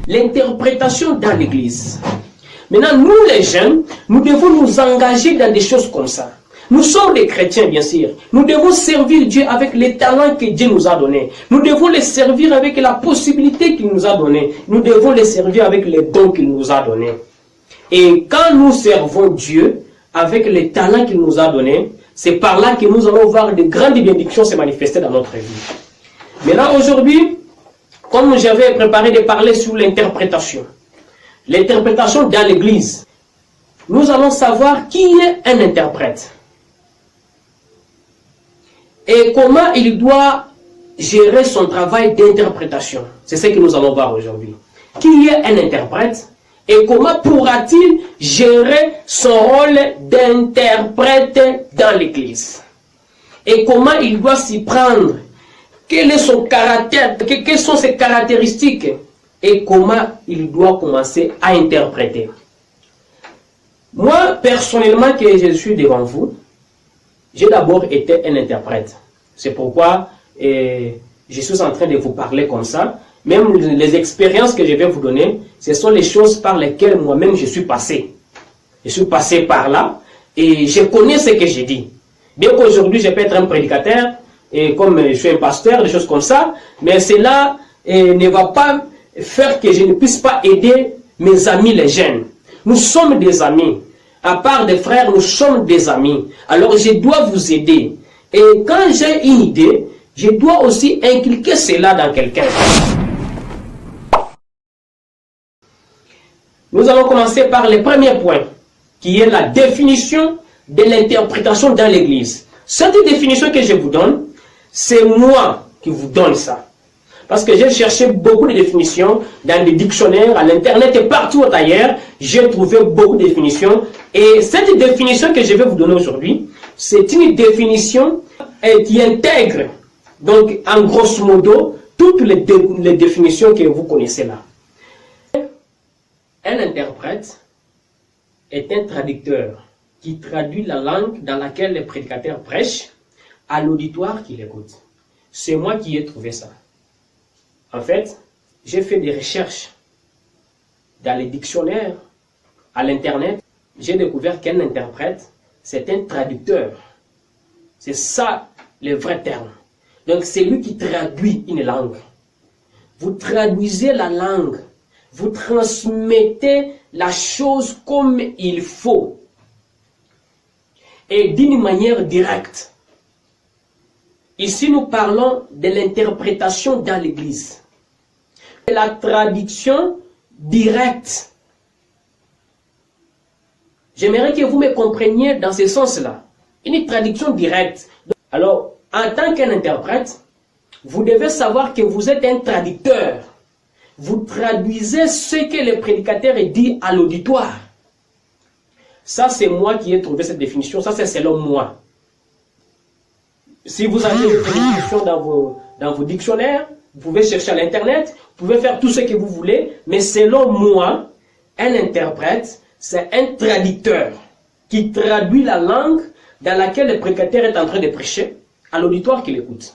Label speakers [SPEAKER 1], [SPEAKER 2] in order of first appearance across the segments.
[SPEAKER 1] l'interprétation dans l'église. Maintenant, nous les jeunes, nous devons nous engager dans des choses comme ça. Nous sommes des chrétiens, bien sûr. Nous devons servir Dieu avec les talents que Dieu nous a donnés. Nous devons les servir avec la possibilité qu'il nous a donnée. Nous devons les servir avec les dons qu'il nous a donnés. Et quand nous servons Dieu avec les talents qu'il nous a donnés, c'est par là que nous allons voir de grandes bénédictions se manifester dans notre vie. Maintenant, aujourd'hui, comme j'avais préparé de parler sur l'interprétation dans l'église, nous allons savoir qui est un interprète et comment il doit gérer son travail d'interprétation. C'est ce que nous allons voir aujourd'hui. Qui est un interprète et comment pourra-t-il gérer son rôle d'interprète dans l'église? Et comment il doit s'y prendre? Quel est son caractère? Quelles sont ses caractéristiques? Et comment il doit commencer à interpréter? Moi, personnellement, que je suis devant vous, j'ai d'abord été un interprète. C'est pourquoi je suis en train de vous parler comme ça. Même les expériences que je vais vous donner, ce sont les choses par lesquelles moi-même je suis passé. Je suis passé par là et je connais ce que j'ai dit. Bien qu'aujourd'hui je peux être un prédicateur, et comme je suis un pasteur, des choses comme ça, mais cela ne va pas faire que je ne puisse pas aider mes amis les jeunes. Nous sommes des amis. À part des frères, nous sommes des amis. Alors je dois vous aider. Et quand j'ai une idée, je dois aussi inculquer cela dans quelqu'un. Nous allons commencer par le premier point, qui est la définition de l'interprétation dans l'église. Cette définition que je vous donne, c'est moi qui vous donne ça. Parce que j'ai cherché beaucoup de définitions dans des dictionnaires, à l'internet et partout ailleurs. J'ai trouvé beaucoup de définitions. Et cette définition que je vais vous donner aujourd'hui, c'est une définition qui intègre, donc en grosso modo, toutes les définitions que vous connaissez là. Un interprète est un traducteur qui traduit la langue dans laquelle le prédicateur prêche à l'auditoire qui l'écoute. C'est moi qui ai trouvé ça. En fait, j'ai fait des recherches dans les dictionnaires, à l'internet. J'ai découvert qu'un interprète, c'est un traducteur. C'est ça le vrai terme. Donc c'est lui qui traduit une langue. Vous traduisez la langue. Vous transmettez la chose comme il faut. Et d'une manière directe. Ici, nous parlons de l'interprétation dans l'église. La traduction directe. J'aimerais que vous me compreniez dans ce sens-là. Une traduction directe. Alors, en tant qu'un interprète, vous devez savoir que vous êtes un traducteur. Vous traduisez ce que le prédicateur dit à l'auditoire. Ça, c'est moi qui ai trouvé cette définition. Ça, c'est selon moi. Si vous avez une définition dans vos dictionnaires, vous pouvez chercher à l'internet, vous pouvez faire tout ce que vous voulez, mais selon moi, un interprète, c'est un traducteur qui traduit la langue dans laquelle le prédicateur est en train de prêcher à l'auditoire qui l'écoute.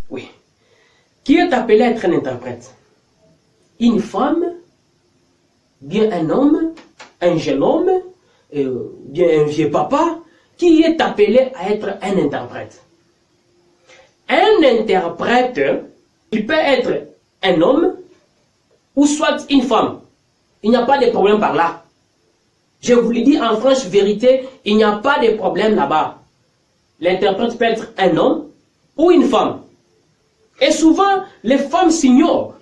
[SPEAKER 1] Oui. Qui est appelé à être un interprète? Une femme, bien un homme, un jeune homme, bien un vieux papa, qui est appelé à être un interprète. Un interprète, il peut être un homme ou soit une femme. Il n'y a pas de problème par là. Je vous le dis en franche vérité, il n'y a pas de problème là-bas. L'interprète peut être un homme ou une femme. Et souvent, les femmes s'ignorent.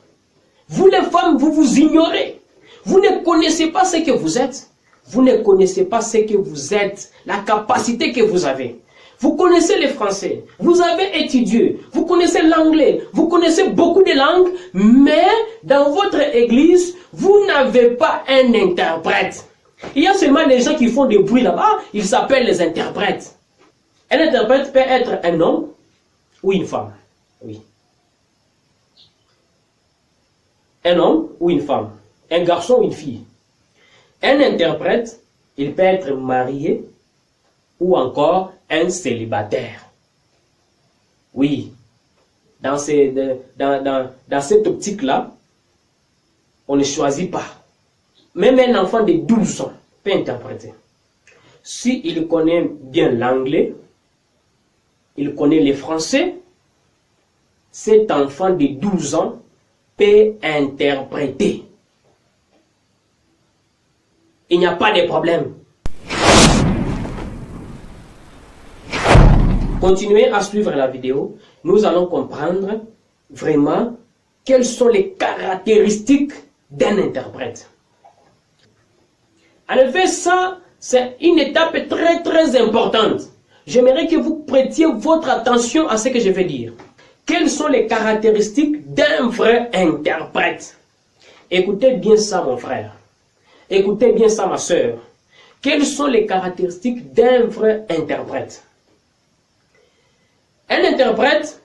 [SPEAKER 1] Vous les femmes, vous vous ignorez. Vous ne connaissez pas ce que vous êtes. Vous ne connaissez pas ce que vous êtes, la capacité que vous avez. Vous connaissez le français, vous avez étudié, vous connaissez l'anglais, vous connaissez beaucoup de langues, mais dans votre église, vous n'avez pas un interprète. Il y a seulement des gens qui font des bruits là-bas, ils s'appellent les interprètes. Un interprète peut être un homme ou une femme. Oui. Un homme ou une femme. Un garçon ou une fille. Un interprète, il peut être marié ou encore un célibataire. Oui, dans cette optique-là, on ne choisit pas. Même un enfant de 12 ans peut interpréter. S'il connaît bien l'anglais, il connaît le français, cet enfant de 12 ans peut interpréter. Il n'y a pas de problème. Continuez à suivre la vidéo. Nous allons comprendre vraiment quelles sont les caractéristiques d'un interprète. En effet, ça, c'est une étape très importante. J'aimerais que vous prêtiez votre attention à ce que je vais dire. Quelles sont les caractéristiques d'un vrai interprète? Écoutez bien ça, mon frère. Écoutez bien ça, ma soeur. Quelles sont les caractéristiques d'un vrai interprète? Un interprète,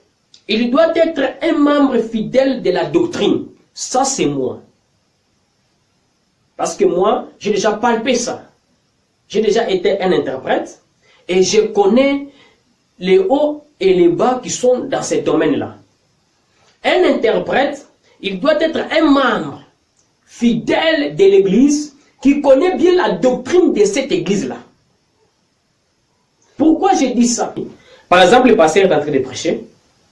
[SPEAKER 1] il doit être un membre fidèle de la doctrine. Ça, c'est moi. Parce que moi, j'ai déjà palpé ça. J'ai déjà été un interprète et je connais les hauts et les bas qui sont dans ce domaine-là. Un interprète, il doit être un membre fidèle de l'Église qui connaît bien la doctrine de cette Église-là. Pourquoi je dis ça? Par exemple, le pasteur est en train de prêcher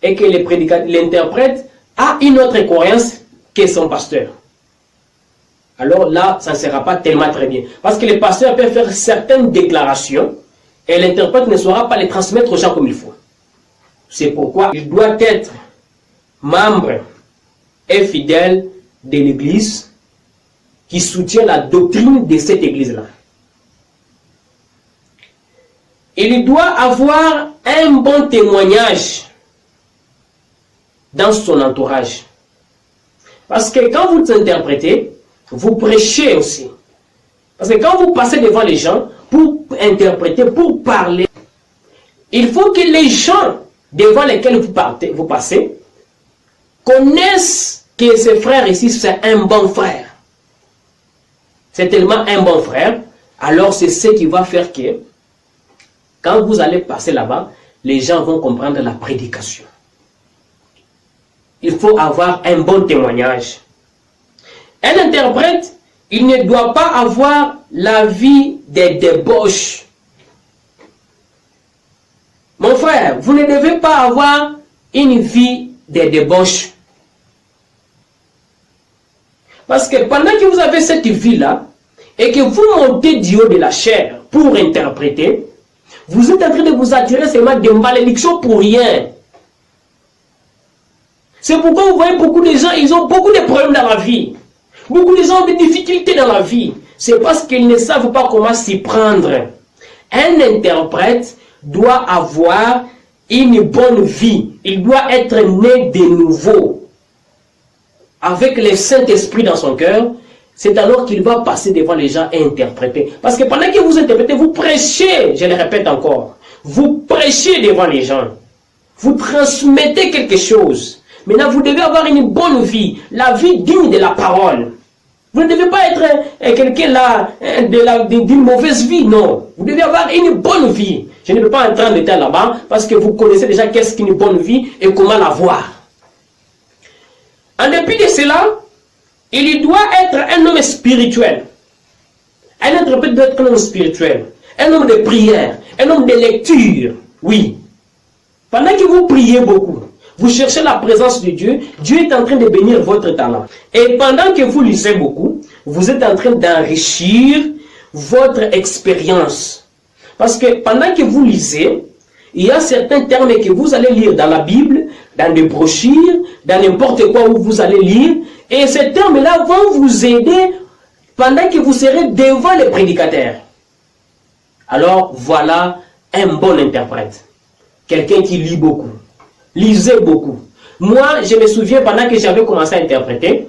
[SPEAKER 1] et que l'interprète a une autre croyance que son pasteur. Alors là, ça ne sera pas tellement très bien. Parce que le pasteur peut faire certaines déclarations et l'interprète ne saura pas les transmettre aux gens comme il faut. C'est pourquoi il doit être membre et fidèle de l'Église qui soutient la doctrine de cette Église-là. Il doit avoir un bon témoignage dans son entourage. Parce que quand vous interprétez, vous prêchez aussi. Parce que quand vous passez devant les gens, pour interpréter, pour parler, il faut que les gens devant lesquels vous passez connaissent que ce frère ici, c'est un bon frère. C'est tellement un bon frère, alors c'est ce qui va faire que quand vous allez passer là-bas, les gens vont comprendre la prédication. Il faut avoir un bon témoignage. Un interprète, il ne doit pas avoir la vie des débauches. Mon frère, vous ne devez pas avoir une vie des débauches. Parce que pendant que vous avez cette vie-là, et que vous montez du haut de la chair pour interpréter, vous êtes en train de vous attirer seulement des malédictions pour rien. C'est pourquoi vous voyez beaucoup de gens, ils ont beaucoup de problèmes dans la vie. Beaucoup de gens ont des difficultés dans la vie. C'est parce qu'ils ne savent pas comment s'y prendre. Un interprète doit avoir une bonne vie. Il doit être né de nouveau. Avec le Saint-Esprit dans son cœur, c'est alors qu'il va passer devant les gens et interpréter. Parce que pendant que vous interprétez, vous prêchez, je le répète encore, vous prêchez devant les gens. Vous transmettez quelque chose. Maintenant, vous devez avoir une bonne vie, la vie digne de la parole. Vous ne devez pas être quelqu'un là d'une mauvaise vie, non. Vous devez avoir une bonne vie. Je ne peux pas entrer en détail là-bas parce que vous connaissez déjà qu'est-ce qu'une bonne vie et comment l'avoir. En dépit de cela, il doit être un homme spirituel. Un interprète doit être un homme spirituel, un homme de prière, un homme de lecture. Oui. Pendant que vous priez beaucoup, vous cherchez la présence de Dieu, Dieu est en train de bénir votre talent. Et pendant que vous lisez beaucoup, vous êtes en train d'enrichir votre expérience. Parce que pendant que vous lisez, il y a certains termes que vous allez lire dans la Bible, dans des brochures, dans n'importe quoi où vous allez lire. Et ces termes-là vont vous aider pendant que vous serez devant les prédicateurs. Alors voilà un bon interprète. Quelqu'un qui lit beaucoup. Lisez beaucoup. Moi, je me souviens pendant que j'avais commencé à interpréter,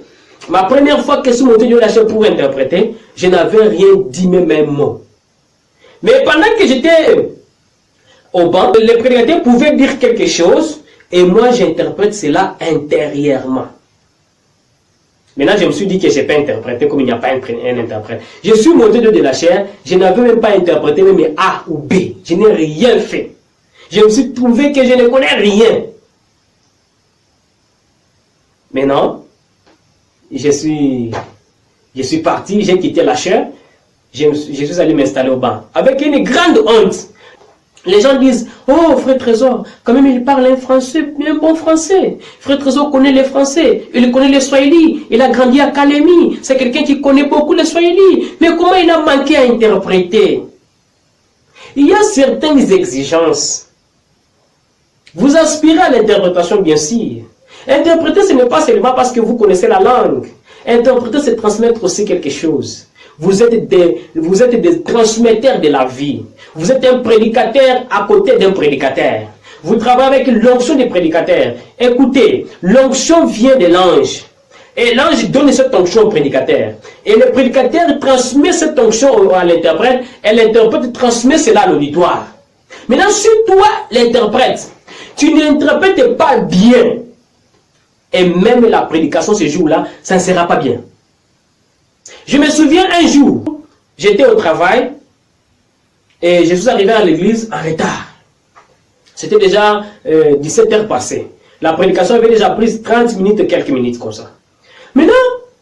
[SPEAKER 1] ma première fois que je suis monté de la chaise pour interpréter, je n'avais rien dit même un mot. Mais pendant que j'étais au banc, les prédicateurs pouvaient dire quelque chose et moi j'interprète cela intérieurement. Maintenant, je me suis dit que je n'ai pas interprété comme il n'y a pas un interprète. Je suis monté de la chair, je n'avais même pas interprété même A ou B. Je n'ai rien fait. Je me suis trouvé que je ne connais rien. Maintenant, je suis parti, j'ai quitté la chaire, je suis allé m'installer au banc. Avec une grande honte. Les gens disent, oh frère Trésor, quand même il parle un français, un bon français. Frère Trésor connaît les français, il connaît les Swahili, il a grandi à Kalemi, c'est quelqu'un qui connaît beaucoup les Swahili. Mais comment il a manqué à interpréter? Il y a certaines exigences. Vous aspirez à l'interprétation, bien sûr. Interpréter, ce n'est pas seulement parce que vous connaissez la langue. Interpréter, c'est transmettre aussi quelque chose. Vous êtes des transmetteurs de la vie. Vous êtes un prédicateur à côté d'un prédicateur. Vous travaillez avec l'onction des prédicateurs. Écoutez, l'onction vient de l'ange. Et l'ange donne cette onction au prédicateur. Et le prédicateur transmet cette onction à l'interprète. Et l'interprète transmet cela à l'auditoire. Maintenant, si toi, l'interprète, tu n'interprètes pas bien, et même la prédication ce jour-là, ça ne sera pas bien. Je me souviens un jour, j'étais au travail et je suis arrivé à l'église en retard. C'était déjà 17 heures passées. La prédication avait déjà pris 30 minutes, quelques minutes comme ça. Maintenant,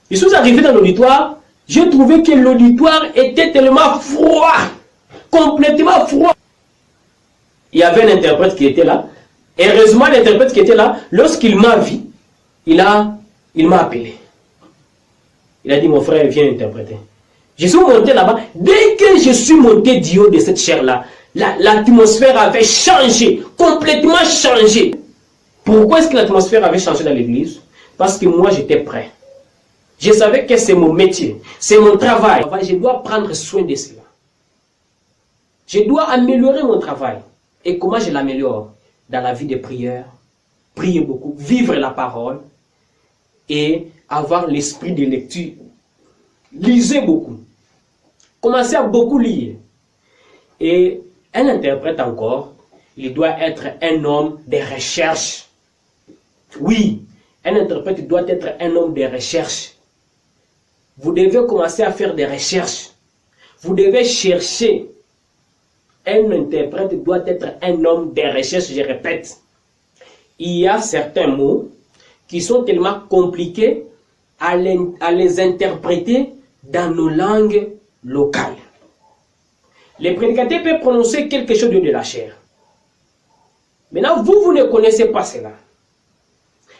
[SPEAKER 1] je suis arrivé dans l'auditoire, j'ai trouvé que l'auditoire était tellement froid, complètement froid. Il y avait un interprète qui était là. Heureusement, l'interprète qui était là, lorsqu'il m'a vu, il m'a appelé. Il a dit, mon frère, viens interpréter. Je suis monté là-bas. Dès que je suis monté du haut de cette chaire-là, l'atmosphère avait changé, complètement changé. Pourquoi est-ce que l'atmosphère avait changé dans l'église? Parce que moi, j'étais prêt. Je savais que c'est mon métier, c'est mon travail. Je dois prendre soin de cela. Je dois améliorer mon travail. Et comment je l'améliore? Dans la vie de prière, prier beaucoup, vivre la parole et avoir l'esprit de lecture. Lisez beaucoup. Commencez à beaucoup lire. Et un interprète encore, il doit être un homme de recherche. Oui, un interprète doit être un homme de recherche. Vous devez commencer à faire des recherches. Vous devez chercher. Un interprète doit être un homme de recherche, je répète. Il y a certains mots qui sont tellement compliqués à les interpréter dans nos langues locales. Les prédicateurs peuvent prononcer quelque chose de la chair. Maintenant, vous ne connaissez pas cela.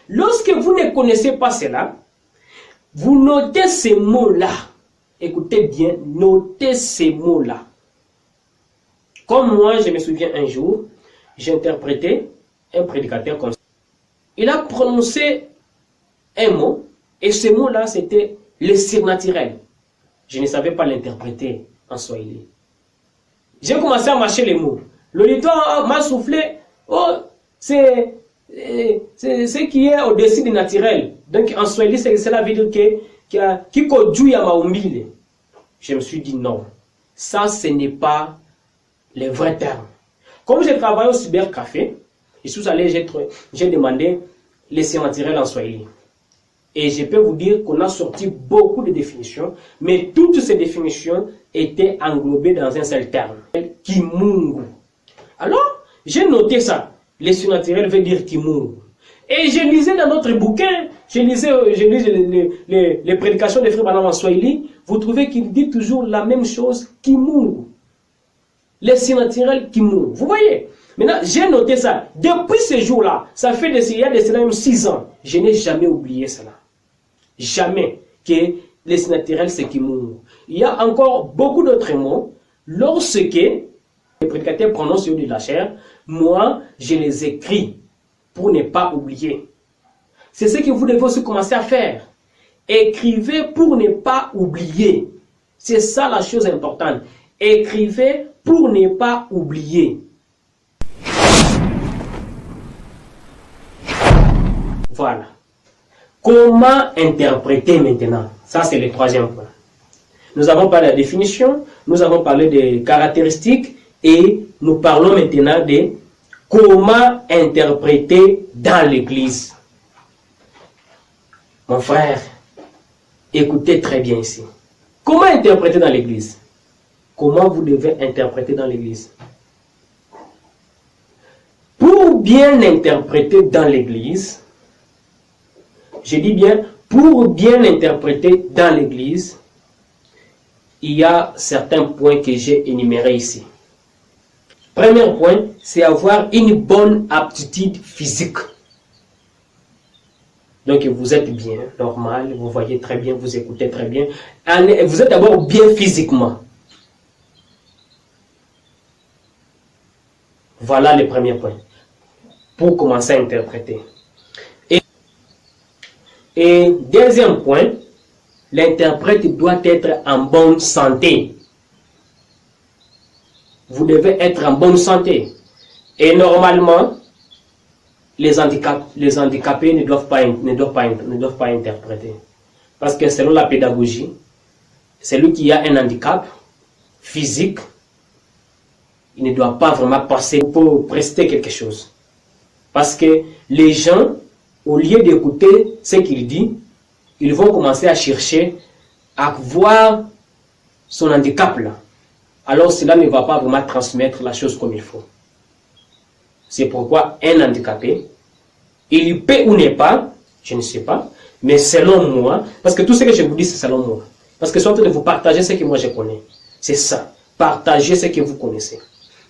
[SPEAKER 1] Lorsque vous ne connaissez pas cela, vous notez ces mots-là. Écoutez bien, notez ces mots-là. Comme moi, je me souviens un jour, j'interprétais un prédicateur comme ça. Il a prononcé un mot, et ce mot-là, c'était le surnaturel. Je ne savais pas l'interpréter en swahili. J'ai commencé à mâcher les mots. L'auditoire m'a soufflé, oh, c'est ce qui est au-dessus du naturel. Donc en swahili, cela veut dire que kiko juu ya maumbile. Je me suis dit non, ça ce n'est pas les vrais termes. Comme j'ai travaillé au cybercafé, je suis allé, j'ai demandé les surnaturels en swahili. Et je peux vous dire qu'on a sorti beaucoup de définitions, mais toutes ces définitions étaient englobées dans un seul terme, Kimungu. Alors, j'ai noté ça. Les surnaturels veut dire Kimungu. Et je lisais dans notre bouquin, je lisais les prédications de Frère Branham en swahili, vous trouvez qu'il dit toujours la même chose, Kimungu. Les surnaturels Kimungu. Vous voyez? Maintenant, j'ai noté ça. Depuis ce jour-là, ça fait il y a de cela même 6 ans, je n'ai jamais oublié cela. Jamais que les surnaturels c'est Kimungu. Il y a encore beaucoup d'autres mots. Lorsque les prédicateurs prononcent sur de la chair, moi, je les écris pour ne pas oublier. C'est ce que vous devez aussi commencer à faire. Écrivez pour ne pas oublier. C'est ça la chose importante. Écrivez pour ne pas oublier. Voilà. Comment interpréter maintenant? Ça, c'est le troisième point. Nous avons parlé de la définition, nous avons parlé des caractéristiques et nous parlons maintenant de comment interpréter dans l'église. Mon frère, écoutez très bien ici. Comment interpréter dans l'église? Comment vous devez interpréter dans l'église? Pour bien interpréter dans l'église, je dis bien, pour bien interpréter dans l'église, il y a certains points que j'ai énumérés ici. Premier point, c'est avoir une bonne aptitude physique. Donc vous êtes bien, normal, vous voyez très bien, vous écoutez très bien. Vous êtes d'abord bien physiquement. Voilà le premier point. Pour commencer à interpréter. Et deuxième point, l'interprète doit être en bonne santé. Vous devez être en bonne santé. Et normalement, les handicapés ne doivent pas interpréter. Parce que selon la pédagogie, celui qui a un handicap physique, il ne doit pas vraiment passer pour prester quelque chose. Parce que les gens, au lieu d'écouter ce qu'il dit, ils vont commencer à chercher à voir son handicap là. Alors cela ne va pas vraiment transmettre la chose comme il faut. C'est pourquoi un handicapé, il peut ou n'est pas, je ne sais pas, mais selon moi, parce que tout ce que je vous dis c'est selon moi, parce que je suis en train de vous partager ce que moi je connais. C'est ça, partager ce que vous connaissez.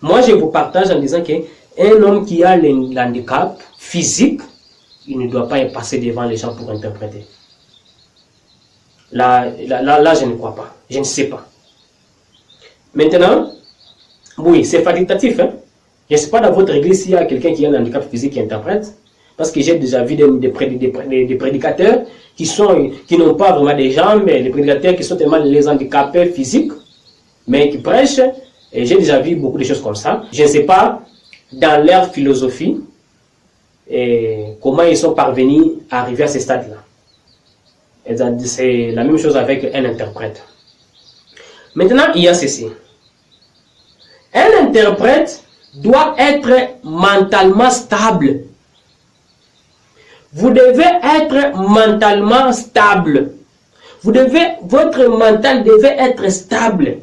[SPEAKER 1] Moi je vous partage en disant qu'un homme qui a l'handicap physique, il ne doit pas passer devant les gens pour interpréter. Là, je ne crois pas, je ne sais pas. Maintenant, oui, c'est facultatif. Hein? Je ne sais pas dans votre église s'il y a quelqu'un qui a un handicap physique qui interprète. Parce que j'ai déjà vu des prédicateurs qui n'ont pas vraiment des jambes, mais des prédicateurs qui sont tellement les handicapés physiques, mais qui prêchent. Et j'ai déjà vu beaucoup de choses comme ça. Je ne sais pas, dans leur philosophie, comment ils sont parvenus à arriver à ce stade-là. C'est la même chose avec un interprète. Maintenant, il y a ceci. Un interprète doit être mentalement stable. Vous devez être mentalement stable. Votre mental devait être stable.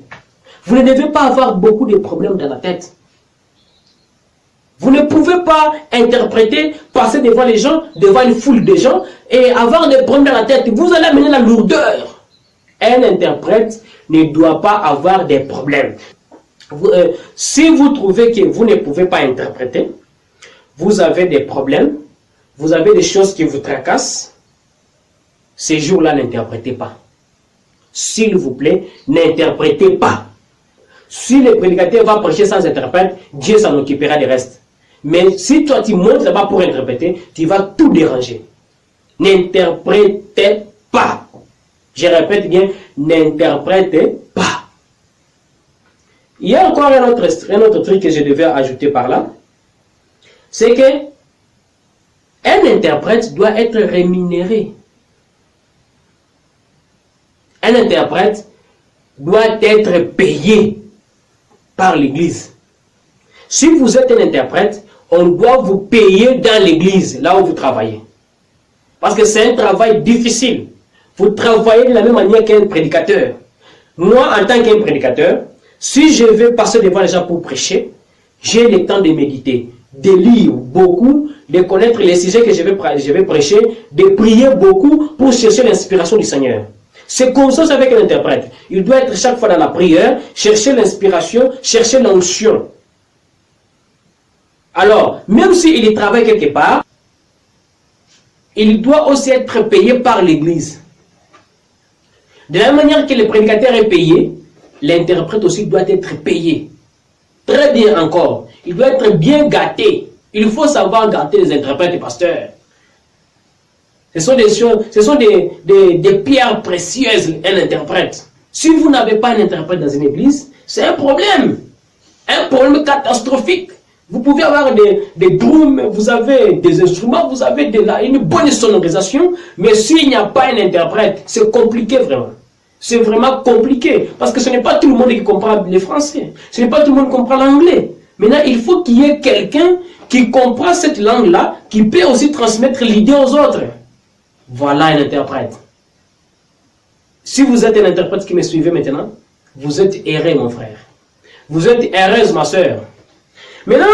[SPEAKER 1] Vous ne devez pas avoir beaucoup de problèmes dans la tête. Vous ne pouvez pas interpréter, passer devant les gens, devant une foule de gens et avoir des problèmes dans la tête. Vous allez amener la lourdeur. Un interprète ne doit pas avoir des problèmes. Si vous trouvez que vous ne pouvez pas interpréter, vous avez des problèmes, vous avez des choses qui vous tracassent, ces jours-là, n'interprétez pas. S'il vous plaît, n'interprétez pas. Si le prédicateur va prêcher sans interprète, Dieu s'en occupera du reste. Mais si toi tu montes là-bas pour interpréter, tu vas tout déranger. N'interprétez pas. Je répète bien, n'interprétez pas. Il y a encore un autre truc que je devais ajouter par là. C'est que un interprète doit être rémunéré. Un interprète doit être payé par l'église. Si vous êtes un interprète, on doit vous payer dans l'église, là où vous travaillez. Parce que c'est un travail difficile. Vous travaillez de la même manière qu'un prédicateur. Moi, en tant qu'un prédicateur, si je vais passer devant les gens pour prêcher, j'ai le temps de méditer, de lire beaucoup, de connaître les sujets que je vais prêcher, de prier beaucoup pour chercher l'inspiration du Seigneur. C'est comme ça avec un interprète. Il doit être chaque fois dans la prière, chercher l'inspiration, chercher l'onction. Alors, même s'il travaille quelque part, il doit aussi être payé par l'église. De la même manière que le prédicateur est payé, l'interprète aussi doit être payé. Très bien encore. Il doit être bien gâté. Il faut savoir gâter les interprètes et pasteurs. Ce sont des choses, ce sont des pierres précieuses, un interprète. Si vous n'avez pas un interprète dans une église, c'est un problème. Un problème catastrophique. Vous pouvez avoir des drums, vous avez des instruments, vous avez une bonne sonorisation, mais s'il n'y a pas un interprète, c'est compliqué vraiment. C'est vraiment compliqué, parce que ce n'est pas tout le monde qui comprend le français, ce n'est pas tout le monde qui comprend l'anglais. Maintenant, il faut qu'il y ait quelqu'un qui comprend cette langue-là, qui peut aussi transmettre l'idée aux autres. Voilà un interprète. Si vous êtes un interprète qui me suivez maintenant, vous êtes heureux, mon frère. Vous êtes heureuse, ma soeur. Maintenant,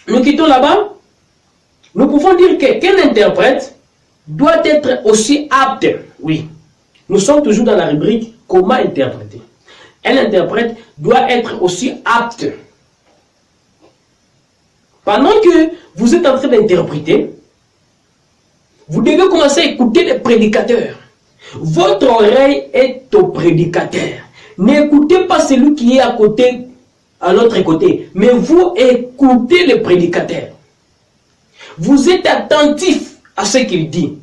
[SPEAKER 1] nous quittons là-bas. Nous pouvons dire qu'un interprète doit être aussi apte. Oui, nous sommes toujours dans la rubrique comment interpréter. Un interprète doit être aussi apte. Pendant que vous êtes en train d'interpréter, vous devez commencer à écouter les prédicateurs. Votre oreille est au prédicateur. N'écoutez pas celui qui est à côté, à l'autre côté, mais vous écoutez le prédicateur. Vous êtes attentif à ce qu'il dit.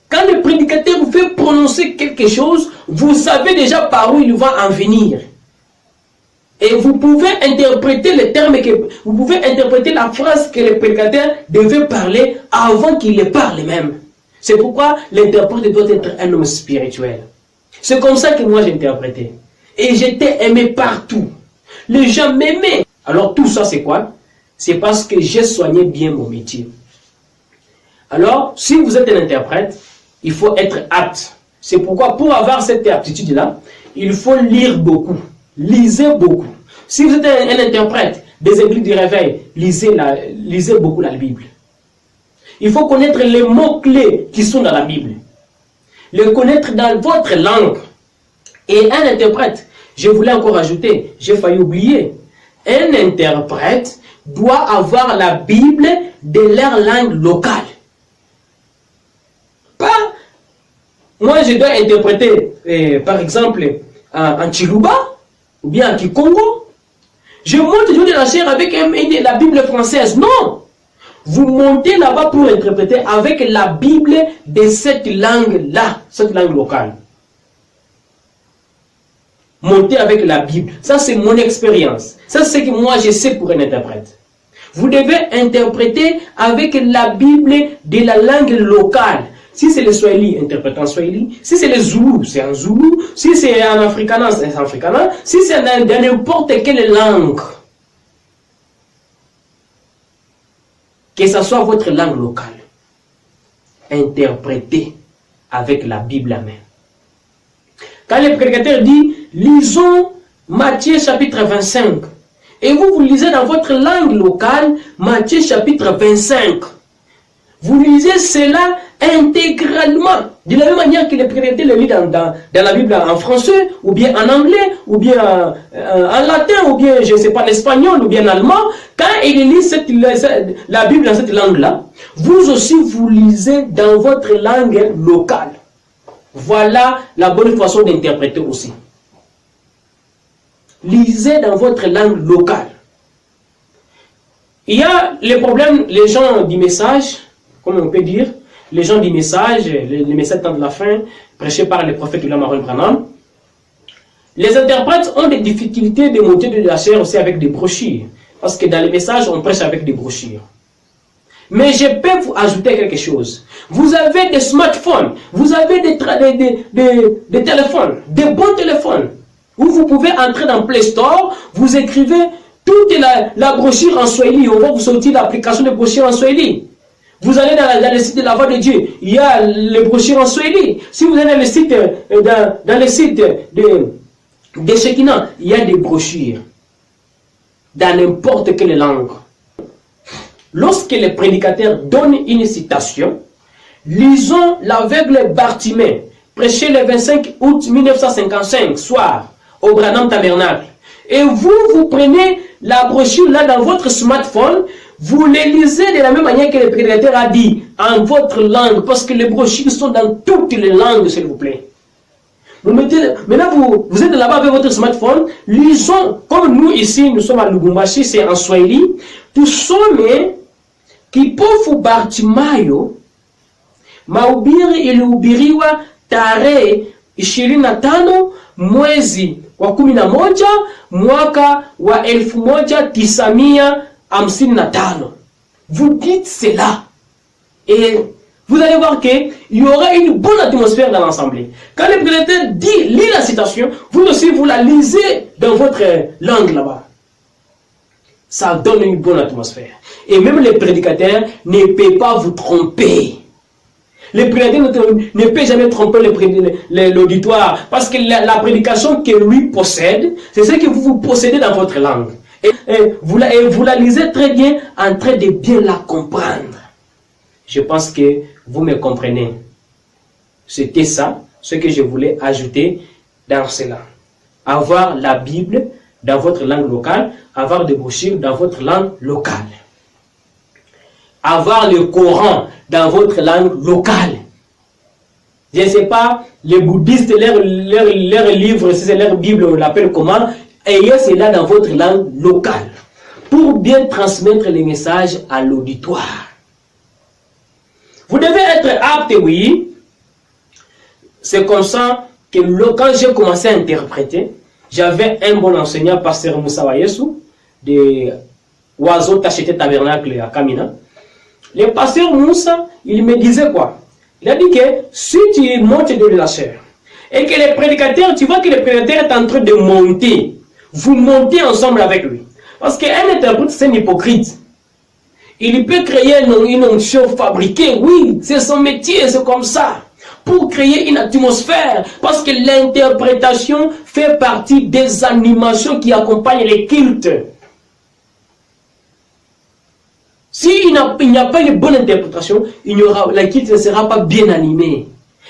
[SPEAKER 1] Quand le prédicateur vous fait prononcer quelque chose, vous savez déjà par où il va en venir. Et vous pouvez interpréter les termes, vous pouvez interpréter la phrase que le prédicateur devait parler avant qu'il le parle même. C'est pourquoi l'interprète doit être un homme spirituel. C'est comme ça que moi j'interprétais. Et j'étais aimé partout. Les gens m'aimaient. Alors tout ça c'est quoi? C'est parce que j'ai soigné bien mon métier. Alors, si vous êtes un interprète, il faut être apte. C'est pourquoi pour avoir cette aptitude-là, il faut lire beaucoup. Lisez beaucoup. Si vous êtes un interprète des églises du réveil, lisez beaucoup la Bible. Il faut connaître les mots-clés qui sont dans la Bible. Les connaître dans votre langue. Et un interprète, je voulais encore ajouter, j'ai failli oublier, un interprète doit avoir la Bible de leur langue locale. Pas, moi je dois interpréter, par exemple, en Chiluba, ou bien en Kikongo. Je monte toujours de la chair avec la Bible française. Non! Vous montez là-bas pour interpréter avec la Bible de cette langue-là, cette langue locale. Montez avec la Bible. Ça, c'est mon expérience. Ça, c'est ce que moi, je sais pour un interprète. Vous devez interpréter avec la Bible de la langue locale. Si c'est le Swahili, interprétez en Swahili. Si c'est le Zoulou, c'est en Zoulou. Si c'est en Afrikaner, c'est en Afrikaner. Si c'est dans n'importe quelle langue, que ce soit votre langue locale, interprétez avec la Bible à main. Quand le prédicateur dit, lisons Matthieu chapitre 25, et vous lisez dans votre langue locale, Matthieu chapitre 25. Vous lisez cela intégralement, de la même manière que le prédicateur le lit dans la Bible en français, ou bien en anglais, ou bien en latin, ou bien, je ne sais pas, en espagnol, ou bien en allemand. Quand il lit la Bible dans cette langue-là, vous aussi vous lisez dans votre langue locale. Voilà la bonne façon d'interpréter aussi. Lisez dans votre langue locale. Il y a les problèmes, les gens du message, comme on peut dire, les gens du message, les messages temps de la fin, prêchés par le prophète William Marion Branham. Les interprètes ont des difficultés de monter de la chair aussi avec des brochures. Parce que dans les messages, on prêche avec des brochures. Mais je peux vous ajouter quelque chose. Vous avez des smartphones, vous avez des téléphones, des bons téléphones, où vous pouvez entrer dans Play Store, vous écrivez toute la brochure en Swahili, on va vous sortir l'application de brochure en Swahili. Vous allez dans le site de la Voix de Dieu, il y a les brochures en Swahili. Si vous allez dans le site, dans le site de Shekinah, il y a des brochures dans n'importe quelle langue. Lorsque le prédicateur donne une citation, lisons l'aveugle Bartimée, prêché le 25 août 1955, soir, au Branham Tabernacle. Et vous prenez la brochure là dans votre smartphone, vous les lisez de la même manière que le prédicateur a dit, en votre langue, parce que les brochures sont dans toutes les langues, s'il vous plaît. Maintenant, vous êtes là-bas avec votre smartphone, lisons, comme nous ici, nous sommes à Lubumbashi, c'est en Swahili, tusome kipofu Bartimayo, mahubiri ilihubiriwa tarehe 25 mwezi wa 11 mwaka wa 1955. Vous dites cela et vous allez voir qu'il y aura une bonne atmosphère dans l'assemblée. Quand le prédicateur lit la citation, vous aussi vous la lisez dans votre langue là-bas. Ça donne une bonne atmosphère. Et même le prédicateur ne peut pas vous tromper. Le prédicateur ne peut jamais tromper l'auditoire. Parce que la prédication que lui possède, c'est ce que vous possédez dans votre langue. Et vous la lisez très bien en train de bien la comprendre. Je pense que vous me comprenez. C'était ça, ce que je voulais ajouter dans cela. Avoir la Bible dans votre langue locale, avoir des brochures dans votre langue locale. Avoir le Coran dans votre langue locale. Je ne sais pas, les bouddhistes, leur livre, si c'est leur Bible, on l'appelle comment, ayez cela dans votre langue locale. Pour bien transmettre les messages à l'auditoire. Vous devez être apte, oui. C'est comme ça que quand j'ai commencé à interpréter, j'avais un bon enseignant, pasteur Moussa Wayesu, de Oiseau Tacheté Tabernacle à Kamina. Le pasteur Moussa, il me disait quoi? Il a dit que si tu montes de la chair, et que les prédicateurs, tu vois que le prédicateur est en train de monter, vous montez ensemble avec lui. Parce qu'un interprète, c'est un hypocrite. Il peut créer une onction fabriquée, oui, c'est son métier, c'est comme ça. Pour créer une atmosphère, parce que l'interprétation fait partie des animations qui accompagnent les cultes. S'il n'y a pas une bonne interprétation, la culte ne sera pas bien animée.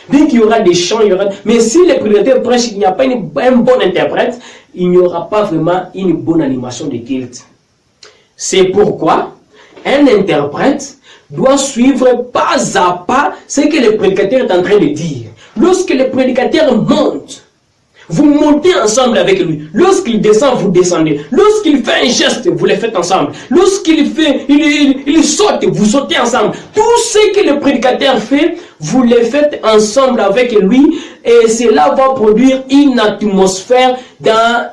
[SPEAKER 1] Bien qu'il y aura des chants, mais si les prédicateurs prêchent, il n'y a pas un bon interprète, il n'y aura pas vraiment une bonne animation de culte. C'est pourquoi un interprète doit suivre pas à pas ce que le prédicateur est en train de dire. Lorsque le prédicateur monte, vous montez ensemble avec lui. Lorsqu'il descend, vous descendez. Lorsqu'il fait un geste, vous le faites ensemble. Lorsqu'il fait, il saute, vous sautez ensemble. Tout ce que le prédicateur fait, vous le faites ensemble avec lui. Et cela va produire une atmosphère dans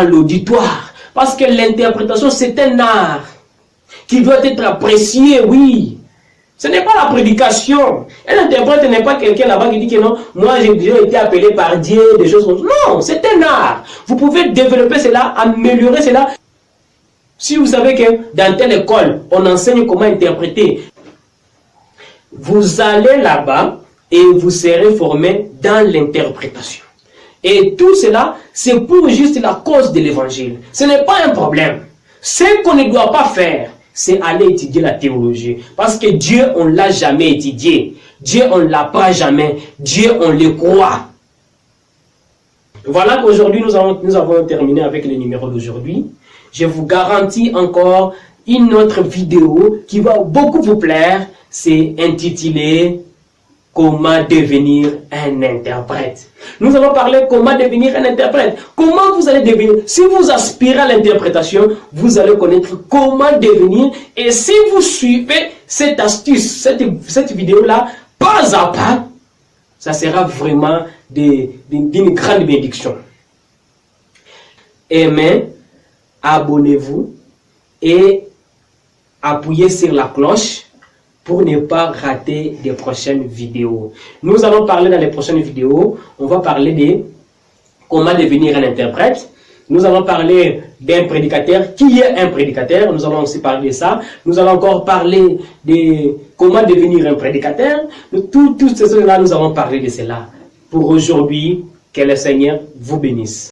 [SPEAKER 1] l'auditoire. Parce que l'interprétation, c'est un art qui doit être apprécié, oui. Ce n'est pas la prédication. Un interprète n'est pas quelqu'un là-bas qui dit que non, moi j'ai déjà été appelé par Dieu, des choses comme ça. Non, c'est un art. Vous pouvez développer cela, améliorer cela. Si vous savez que dans telle école, on enseigne comment interpréter, vous allez là-bas et vous serez formé dans l'interprétation. Et tout cela, c'est pour juste la cause de l'évangile. Ce n'est pas un problème. Ce qu'on ne doit pas faire, c'est aller étudier la théologie. Parce que Dieu, on ne l'a jamais étudié. Dieu, on ne l'apprend jamais. Dieu, on le croit. Voilà qu'aujourd'hui, nous avons terminé avec le numéro d'aujourd'hui. Je vous garantis encore une autre vidéo qui va beaucoup vous plaire. C'est intitulé « Comment devenir un interprète ». Nous allons parler comment devenir un interprète. Comment vous allez devenir. Si vous aspirez à l'interprétation, vous allez connaître comment devenir. Et si vous suivez cette astuce, cette vidéo-là, pas à pas, ça sera vraiment d'une grande bénédiction. Aimez, abonnez-vous et appuyez sur la cloche pour ne pas rater des prochaines vidéos. Nous allons parler dans les prochaines vidéos, on va parler de comment devenir un interprète. Nous allons parler d'un prédicateur. Qui est un prédicateur? Nous allons aussi parler de ça. Nous allons encore parler de comment devenir un prédicateur. Toutes ces choses-là, nous allons parler de cela. Pour aujourd'hui, que le Seigneur vous bénisse.